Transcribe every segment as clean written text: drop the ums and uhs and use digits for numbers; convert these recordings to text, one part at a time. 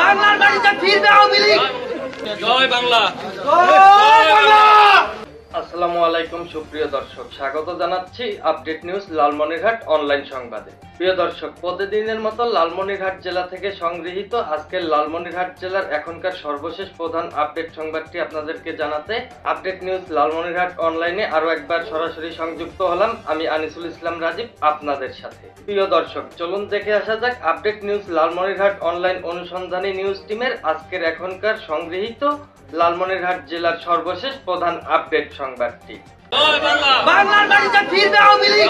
বাংলার মাটিতে ফিরবে আওয়ামী লীগ। জয় বাংলা। আসসালামু আলাইকুম সুপ্রিয় দর্শক, স্বাগত জানাচ্ছি আপডেট নিউজ লালমনিরহাট অনলাইন সংবাদে। প্রিয় দর্শক, প্রতিদিনের মতো লালমনিরহাট জেলা থেকে সংগৃহীত আজকের লালমনিরহাট জেলার এখনকার সর্বশেষ প্রধান আপডেট সংবাদটি আপনাদেরকে জানাতে আপডেট নিউজ লালমনিরহাট অনলাইনে আরো একবার সরাসরি সংযুক্ত হলাম। আমি আনিসুল ইসলাম রাজীব আপনাদের সাথে। প্রিয় দর্শক, চলুন দেখে আসা যাক আপডেট নিউজ লালমনিরহাট অনলাইন অনুসন্ধানী নিউজ টিমের আজকের এখনকার সংগৃহীত লালমনিরহাট জেলার সর্বশেষ প্রধান আপডেট সংবাদটি। জয় বাংলা। বাংলার মাটিতে ফিরবে আওয়ামী লীগ।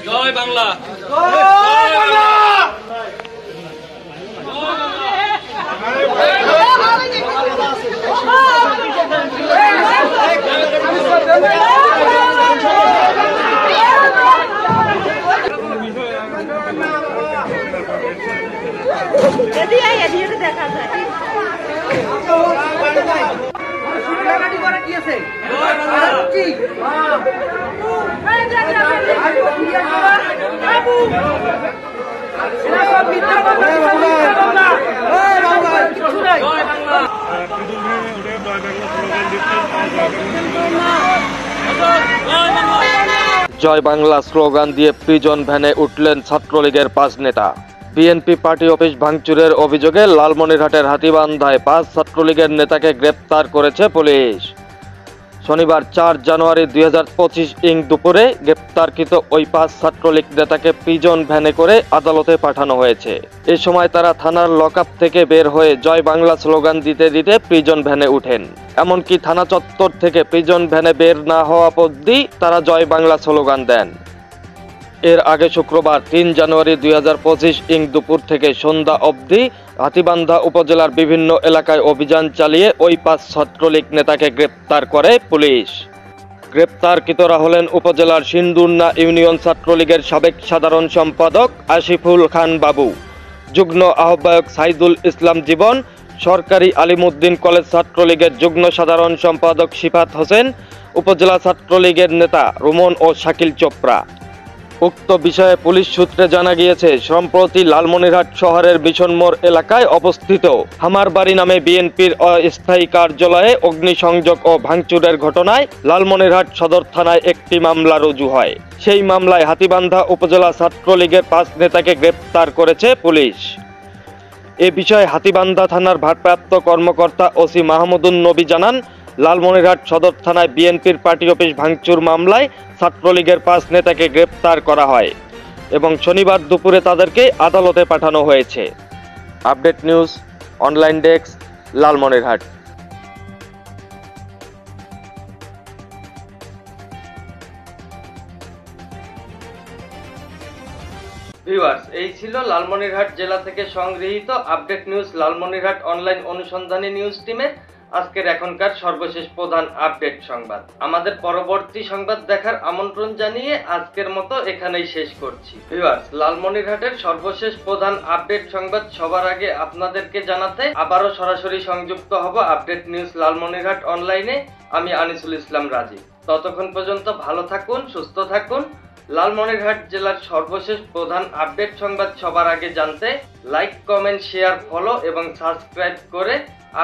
জয় বাংলা। জয় বাংলা। দেখা যায় জয় বাংলা স্লোগান দিয়ে প্রিজন ভ্যানে উঠলেন ছাত্রলীগের 5 নেতা। বিএনপি পার্টি অফিস ভাঙচুরের অভিযোগে লালমনিরহাটের হাতীবান্ধায় 5 ছাত্রলীগের নেতাকে গ্রেপ্তার করেছে পুলিশ। শনিবার 4 জানুয়ারি 2025 দুপুরে গ্রেপ্তারকৃত ওই 5 ছাত্রলীগ নেতাকে প্রিজন ভ্যানে করে আদালতে পাঠানো হয়েছে। এ সময় তারা থানার লকআপ থেকে বের হয়ে জয় বাংলা স্লোগান দিতে দিতে প্রিজন ভ্যানে উঠেন। এমনকি থানা চত্বর থেকে প্রিজন ভ্যানে বের না হওয়া অবধি তারা জয় বাংলা স্লোগান দেন। এর আগে শুক্রবার 3 জানুয়ারি 2025 দুপুর থেকে সন্ধ্যা অবধি হাতীবান্ধা উপজেলার বিভিন্ন এলাকায় অভিযান চালিয়ে ওই 5 ছাত্রলীগ নেতাকে গ্রেপ্তার করে পুলিশ। গ্রেপ্তারকৃতরা হলেন উপজেলার সিন্দুরনা ইউনিয়ন ছাত্রলীগের সাবেক সাধারণ সম্পাদক আসিফুল খান বাবু, যুগ্ম আহ্বায়ক সাইদুল ইসলাম জীবন, সরকারি আলিমউদ্দিন কলেজ ছাত্রলীগের যুগ্ম সাধারণ সম্পাদক সিফাত হোসেন, উপজেলা ছাত্রলীগের নেতা রুমন ও শাকিল চোপড়া। উক্ত বিষয়ে পুলিশ সূত্রে জানা গিয়েছে, সম্প্রতি লালমনিরহাট শহরের মিশনমোড় এলাকায় অবস্থিত হামার বাড়ি নামে বিএনপির অস্থায়ী কার্যালয়ে অগ্নিসংযোগ ও ভাঙচুরের ঘটনায় লালমনিরহাট সদর থানায় একটি মামলা রুজু হয়। সেই মামলায় হাতীবান্ধা উপজেলা ছাত্রলীগের 5 নেতাকে গ্রেপ্তার করেছে পুলিশ। এ বিষয়ে হাতীবান্ধা থানার ভারপ্রাপ্ত কর্মকর্তা ওসি মাহমুদুন নবী জানান, লালমনিরহাট সদর থানায় বিএনপির পার্টি অফিস ভাঙচুর মামলায় ছাত্রলীগের 5 নেতাকে গ্রেপ্তার করা হয় এবং শনিবার দুপুরে তাদেরকে আদালতে পাঠানো হয়েছে। Update news online desk, Lalmonirhat. Viewers, এই ছিল লালমনিরহাট জেলা থেকে সংগৃহীত আপডেট নিউজ লালমনিরহাট অনলাইন অনুসন্ধানী নিউজ টিমের আজকের এখনকার সর্বশেষ প্রধান আপডেট সংবাদ। আমাদের পরবর্তী সংবাদ দেখার আমন্ত্রণ জানিয়ে আজকের মতো এখানেই শেষ করছি। ভিউয়ার্স, লালমনিরহাটের সর্বশেষ প্রধান আপডেট সংবাদ সবার আগে আপনাদেরকে জানাতে আবারও সরাসরি সংযুক্ত হব আপডেট নিউজ লালমনিরহাট অনলাইনে। আমি আনিসুল ইসলাম রাজীব। ততক্ষণ পর্যন্ত ভালো থাকুন, সুস্থ থাকুন। লালমনিরহাট জেলার সর্বশেষ প্রধান আপডেট সংবাদ সবার আগে জানতে লাইক, কমেন্ট, শেয়ার, ফলো এবং সাবস্ক্রাইব করে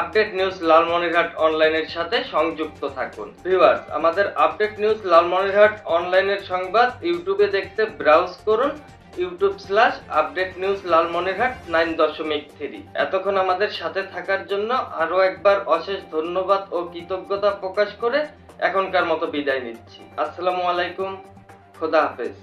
আপডেট নিউজ লালমনিরহাট অনলাইনের সাথে সংযুক্ত থাকুন। ভিউয়ার্স, আমাদের আপডেট নিউজ লালমনিরহাট অনলাইনের সংবাদ ইউটিউবে দেখতে ব্রাউজ করুন youtube/আপডেট নিউজ লালমনিরহাট 9.3। এতক্ষণ আমাদের সাথে থাকার জন্য আরো একবার অশেষ ধন্যবাদ ও কৃতজ্ঞতা প্রকাশ করে এখনকার মতো বিদায় নিচ্ছি। আসসালামু আলাইকুম, খোদা হাফেজ।